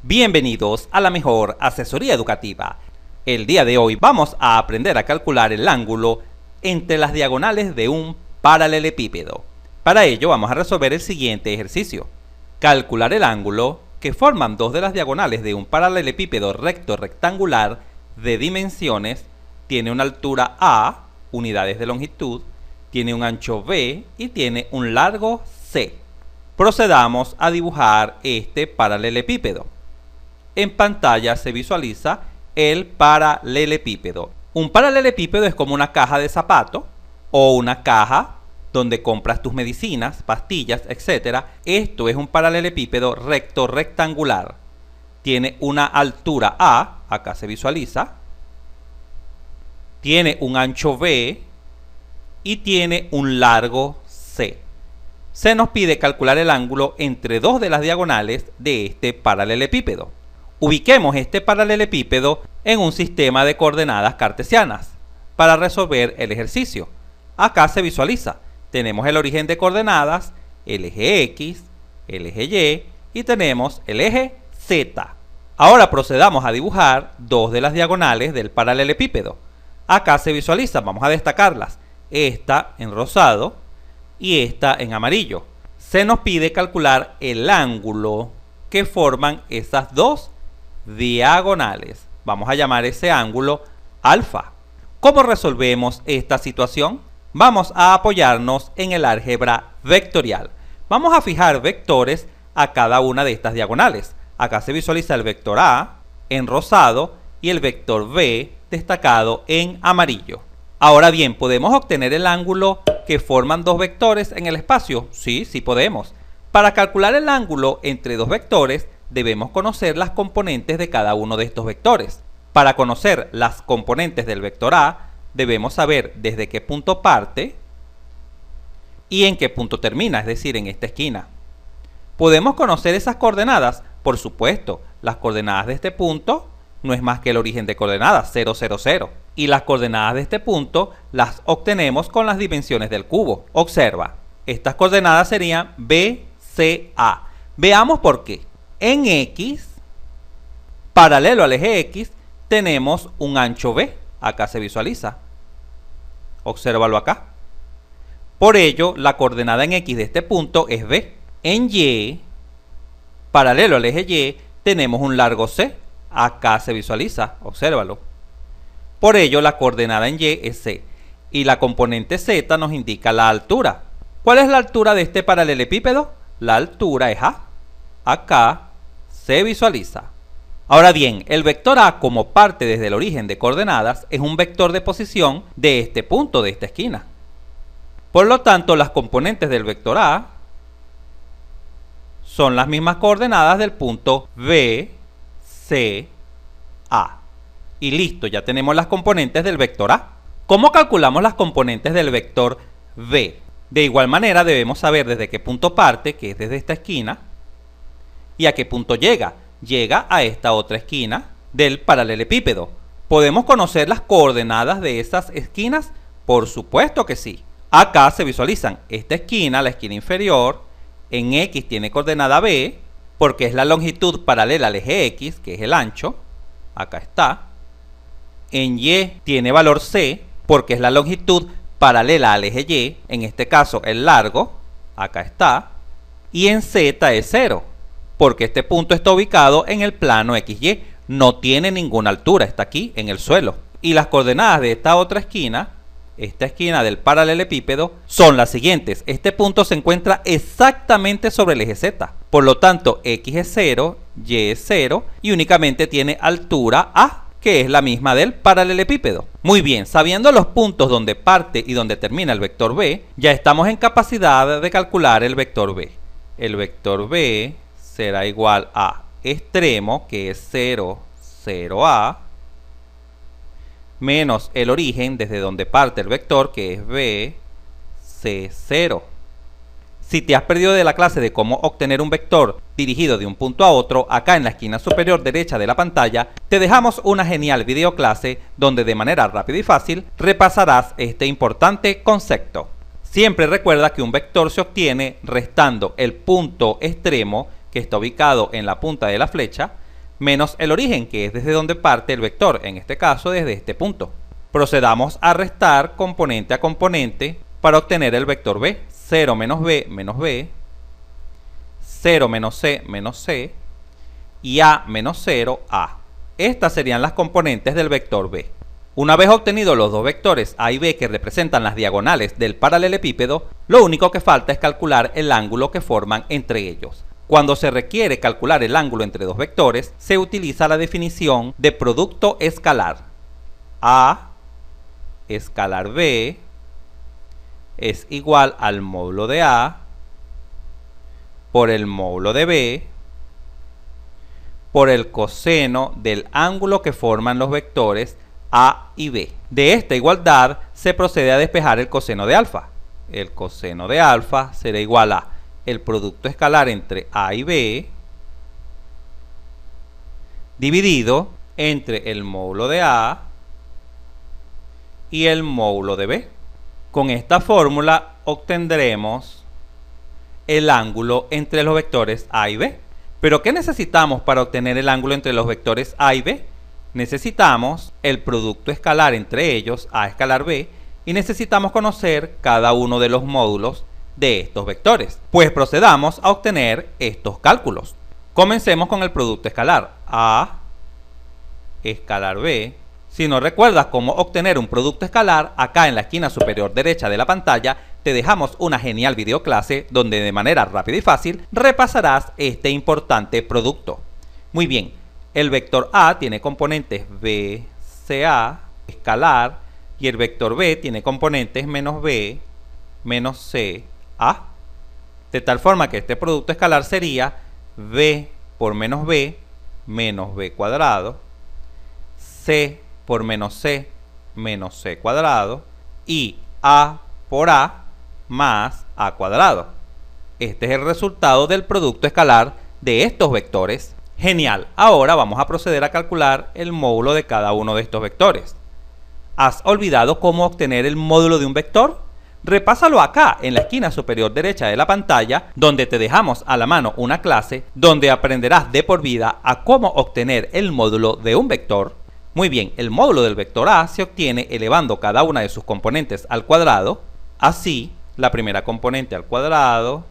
Bienvenidos a la mejor asesoría educativa. El día de hoy vamos a aprender a calcular el ángulo entre las diagonales de un paralelepípedo. Para ello vamos a resolver el siguiente ejercicio. Calcular el ángulo que forman dos de las diagonales de un paralelepípedo recto rectangular de dimensiones. Tiene una altura A, unidades de longitud, tiene un ancho B y tiene un largo C. Procedamos a dibujar este paralelepípedo. En pantalla se visualiza el paralelepípedo. Un paralelepípedo es como una caja de zapato o una caja donde compras tus medicinas, pastillas, etc. Esto es un paralelepípedo recto rectangular. Tiene una altura A, acá se visualiza. Tiene un ancho B y tiene un largo C. Se nos pide calcular el ángulo entre dos de las diagonales de este paralelepípedo. Ubiquemos este paralelepípedo en un sistema de coordenadas cartesianas para resolver el ejercicio. Acá se visualiza. Tenemos el origen de coordenadas, el eje X, el eje Y y tenemos el eje Z. Ahora procedamos a dibujar dos de las diagonales del paralelepípedo. Acá se visualiza, vamos a destacarlas. Esta en rosado y esta en amarillo. Se nos pide calcular el ángulo que forman esas dos diagonales. Vamos a llamar ese ángulo alfa. ¿Cómo resolvemos esta situación? Vamos a apoyarnos en el álgebra vectorial. Vamos a fijar vectores a cada una de estas diagonales. Acá se visualiza el vector A en rosado y el vector B destacado en amarillo. Ahora bien, ¿podemos obtener el ángulo que forman dos vectores en el espacio? Sí podemos. Para calcular el ángulo entre dos vectores, debemos conocer las componentes de cada uno de estos vectores. Para conocer las componentes del vector A, debemos saber desde qué punto parte y en qué punto termina, es decir, en esta esquina. ¿Podemos conocer esas coordenadas? Por supuesto, las coordenadas de este punto no es más que el origen de coordenadas, 0, 0, 0. Y las coordenadas de este punto las obtenemos con las dimensiones del cubo. Observa, estas coordenadas serían B, C, A. Veamos por qué. En X, paralelo al eje X, tenemos un ancho B. Acá se visualiza. Obsérvalo acá. Por ello, la coordenada en X de este punto es B. En Y, paralelo al eje Y, tenemos un largo C. Acá se visualiza. Obsérvalo. Por ello, la coordenada en Y es C. Y la componente Z nos indica la altura. ¿Cuál es la altura de este paralelepípedo? La altura es A. Acá se visualiza. Ahora bien, el vector A como parte desde el origen de coordenadas es un vector de posición de este punto, de esta esquina. Por lo tanto, las componentes del vector A son las mismas coordenadas del punto B, C, A. Y listo, ya tenemos las componentes del vector A. ¿Cómo calculamos las componentes del vector B? De igual manera debemos saber desde qué punto parte, que es desde esta esquina, y a qué punto llega. Llega a esta otra esquina del paralelepípedo. ¿Podemos conocer las coordenadas de esas esquinas? Por supuesto que sí. Acá se visualizan esta esquina, la esquina inferior. En X tiene coordenada B, porque es la longitud paralela al eje X, que es el ancho. Acá está. En Y tiene valor C, porque es la longitud paralela al eje Y, en este caso el largo. Acá está. Y en Z es 0. Porque este punto está ubicado en el plano XY, no tiene ninguna altura, está aquí en el suelo. Y las coordenadas de esta otra esquina, esta esquina del paralelepípedo, son las siguientes. Este punto se encuentra exactamente sobre el eje Z. Por lo tanto, X es 0, Y es 0 y únicamente tiene altura A, que es la misma del paralelepípedo. Muy bien, sabiendo los puntos donde parte y donde termina el vector B, ya estamos en capacidad de calcular el vector B. El vector B será igual a extremo, que es 0, 0A, menos el origen desde donde parte el vector, que es B, C, 0. Si te has perdido de la clase de cómo obtener un vector dirigido de un punto a otro, acá en la esquina superior derecha de la pantalla, te dejamos una genial videoclase donde de manera rápida y fácil repasarás este importante concepto. Siempre recuerda que un vector se obtiene restando el punto extremo que está ubicado en la punta de la flecha menos el origen, que es desde donde parte el vector, en este caso desde este punto. Procedamos a restar componente a componente para obtener el vector b. 0 menos b, 0 menos c, y a menos 0, a. Estas serían las componentes del vector b. Una vez obtenidos los dos vectores a y b que representan las diagonales del paralelepípedo, lo único que falta es calcular el ángulo que forman entre ellos. Cuando se requiere calcular el ángulo entre dos vectores, se utiliza la definición de producto escalar. A escalar b es igual al módulo de a por el módulo de b por el coseno del ángulo que forman los vectores a y b. De esta igualdad se procede a despejar el coseno de alfa. El coseno de alfa será igual a el producto escalar entre a y b dividido entre el módulo de a y el módulo de b. Con esta fórmula obtendremos el ángulo entre los vectores a y b. ¿Pero qué necesitamos para obtener el ángulo entre los vectores a y b? Necesitamos el producto escalar entre ellos, a escalar b, y necesitamos conocer cada uno de los módulos de estos vectores. Pues procedamos a obtener estos cálculos. Comencemos con el producto escalar, a escalar b. Si no recuerdas cómo obtener un producto escalar, acá en la esquina superior derecha de la pantalla te dejamos una genial videoclase donde de manera rápida y fácil repasarás este importante producto. Muy bien, el vector A tiene componentes b, ca, escalar, y el vector B tiene componentes menos b, menos c, a. De tal forma que este producto escalar sería b por menos b cuadrado, c por menos c cuadrado, y a por a más a cuadrado. Este es el resultado del producto escalar de estos vectores. Genial, ahora vamos a proceder a calcular el módulo de cada uno de estos vectores. ¿Has olvidado cómo obtener el módulo de un vector? Repásalo acá en la esquina superior derecha de la pantalla, donde te dejamos a la mano una clase donde aprenderás de por vida a cómo obtener el módulo de un vector. Muy bien, el módulo del vector A se obtiene elevando cada una de sus componentes al cuadrado. Así, la primera componente al cuadrado,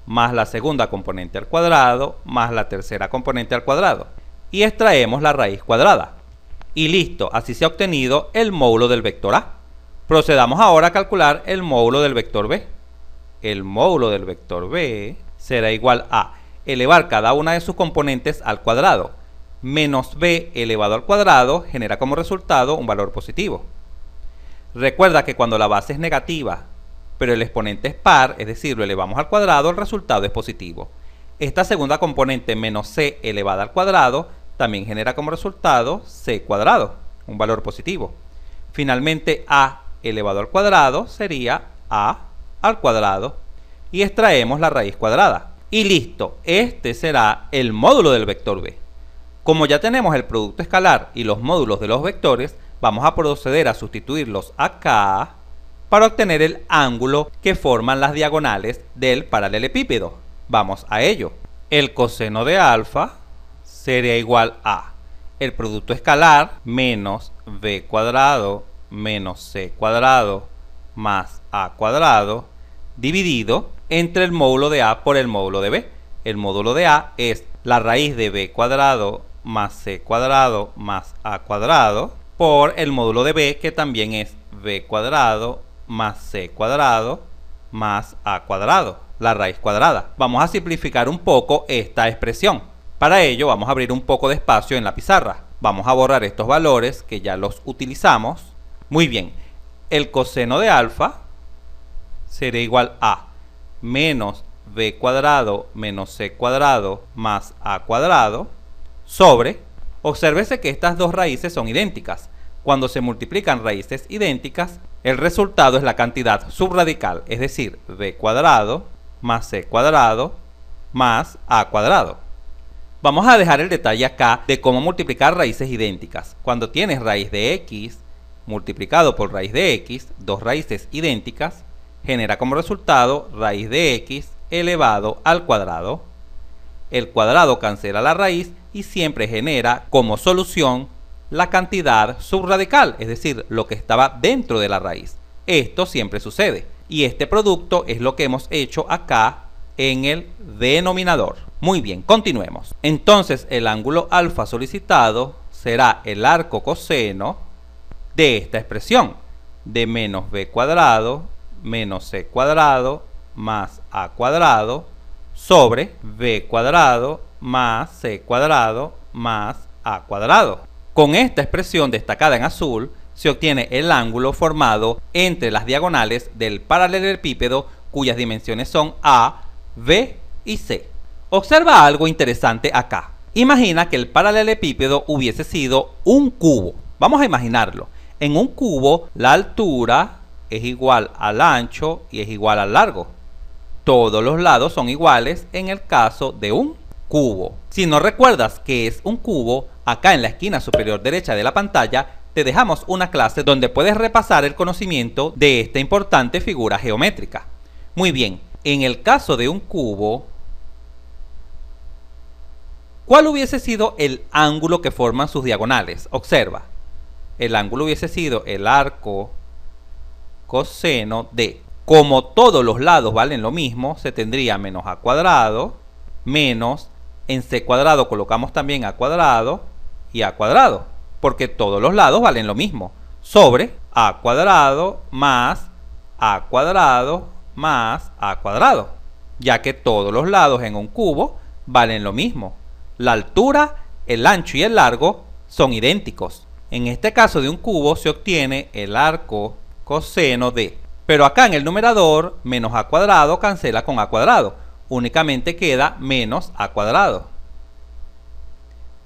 más la segunda componente al cuadrado, más la tercera componente al cuadrado. Y extraemos la raíz cuadrada. Y listo, así se ha obtenido el módulo del vector A. Procedamos ahora a calcular el módulo del vector B. El módulo del vector B será igual a elevar cada una de sus componentes al cuadrado. Menos b elevado al cuadrado genera como resultado un valor positivo. Recuerda que cuando la base es negativa, pero el exponente es par, es decir, lo elevamos al cuadrado, el resultado es positivo. Esta segunda componente menos c elevada al cuadrado también genera como resultado c cuadrado, un valor positivo. Finalmente, a elevado al cuadrado sería a al cuadrado y extraemos la raíz cuadrada. Y listo, este será el módulo del vector b. Como ya tenemos el producto escalar y los módulos de los vectores, vamos a proceder a sustituirlos acá para obtener el ángulo que forman las diagonales del paralelepípedo. Vamos a ello. El coseno de alfa sería igual a el producto escalar menos b cuadrado menos c cuadrado más a cuadrado dividido entre el módulo de a por el módulo de b. El módulo de a es la raíz de b cuadrado más c cuadrado más a cuadrado por el módulo de b, que también es b cuadrado más c cuadrado más a cuadrado, la raíz cuadrada. Vamos a simplificar un poco esta expresión. Para ello vamos a abrir un poco de espacio en la pizarra. Vamos a borrar estos valores que ya los utilizamos. Muy bien, el coseno de alfa será igual a menos b cuadrado menos c cuadrado más a cuadrado sobre, obsérvese que estas dos raíces son idénticas. Cuando se multiplican raíces idénticas, el resultado es la cantidad subradical, es decir, b cuadrado más c cuadrado más a cuadrado. Vamos a dejar el detalle acá de cómo multiplicar raíces idénticas. Cuando tienes raíz de x multiplicado por raíz de x, dos raíces idénticas, genera como resultado raíz de x elevado al cuadrado. el cuadrado cancela la raíz y siempre genera como solución la cantidad subradical, es decir, lo que estaba dentro de la raíz. Esto siempre sucede y este producto es lo que hemos hecho acá en el denominador. Muy bien, continuemos. Entonces el ángulo alfa solicitado será el arco coseno de esta expresión de menos b cuadrado menos c cuadrado más a cuadrado sobre b cuadrado más c cuadrado más a cuadrado. Con esta expresión destacada en azul se obtiene el ángulo formado entre las diagonales del paralelepípedo cuyas dimensiones son A, B y C. Observa algo interesante acá. Imagina que el paralelepípedo hubiese sido un cubo. Vamos a imaginarlo. En un cubo la altura es igual al ancho y es igual al largo. Todos los lados son iguales en el caso de un cubo. Si no recuerdas qué es un cubo, acá en la esquina superior derecha de la pantalla te dejamos una clase donde puedes repasar el conocimiento de esta importante figura geométrica. Muy bien, en el caso de un cubo, ¿cuál hubiese sido el ángulo que forman sus diagonales? Observa, el ángulo hubiese sido el arco coseno de, como todos los lados valen lo mismo, se tendría menos a cuadrado, menos, en c cuadrado colocamos también a cuadrado y a cuadrado, porque todos los lados valen lo mismo, sobre a cuadrado más a cuadrado más a cuadrado, ya que todos los lados en un cubo valen lo mismo. La altura, el ancho y el largo son idénticos. En este caso de un cubo se obtiene el arco coseno de, pero acá en el numerador menos a cuadrado cancela con a cuadrado, únicamente queda menos a cuadrado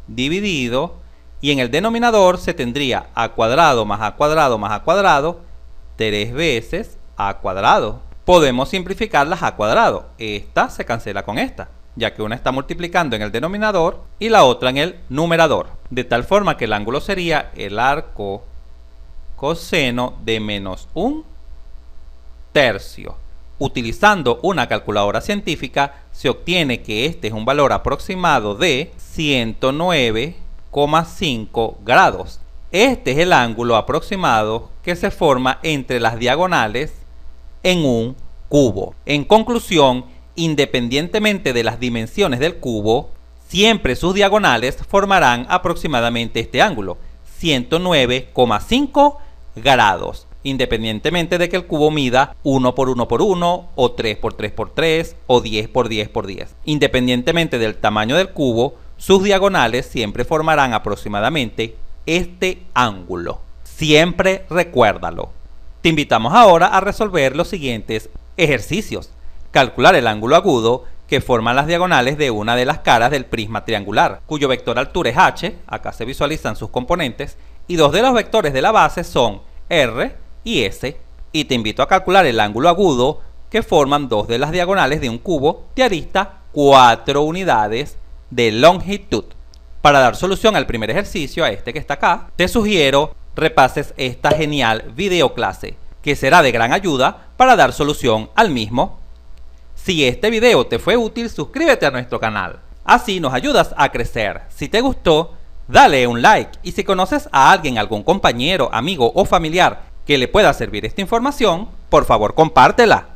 dividido, y en el denominador se tendría a cuadrado más a cuadrado más a cuadrado 3 veces a cuadrado. Podemos simplificar las a cuadrado, esta se cancela con esta, ya que una está multiplicando en el denominador y la otra en el numerador, de tal forma que el ángulo sería el arco coseno de menos un tercio. Utilizando una calculadora científica se obtiene que este es un valor aproximado de 109,5 grados. Este es el ángulo aproximado que se forma entre las diagonales en un cubo. En conclusión, independientemente de las dimensiones del cubo, siempre sus diagonales formarán aproximadamente este ángulo, 109,5 grados, independientemente de que el cubo mida 1 por 1 por 1, o 3 por 3 por 3, o 10 por 10 por 10. Independientemente del tamaño del cubo, sus diagonales siempre formarán aproximadamente este ángulo. Siempre recuérdalo. Te invitamos ahora a resolver los siguientes ejercicios. Calcular el ángulo agudo que forman las diagonales de una de las caras del prisma triangular, cuyo vector altura es h, acá se visualizan sus componentes, y dos de los vectores de la base son r y s. Y te invito a calcular el ángulo agudo que forman dos de las diagonales de un cubo de arista 4 unidades de longitud. Para dar solución al primer ejercicio, a este que está acá, te sugiero repases esta genial videoclase, que será de gran ayuda para dar solución al mismo. Si este video te fue útil, suscríbete a nuestro canal, así nos ayudas a crecer. Si te gustó, dale un like, y si conoces a alguien, algún compañero, amigo o familiar que le pueda servir esta información, por favor compártela.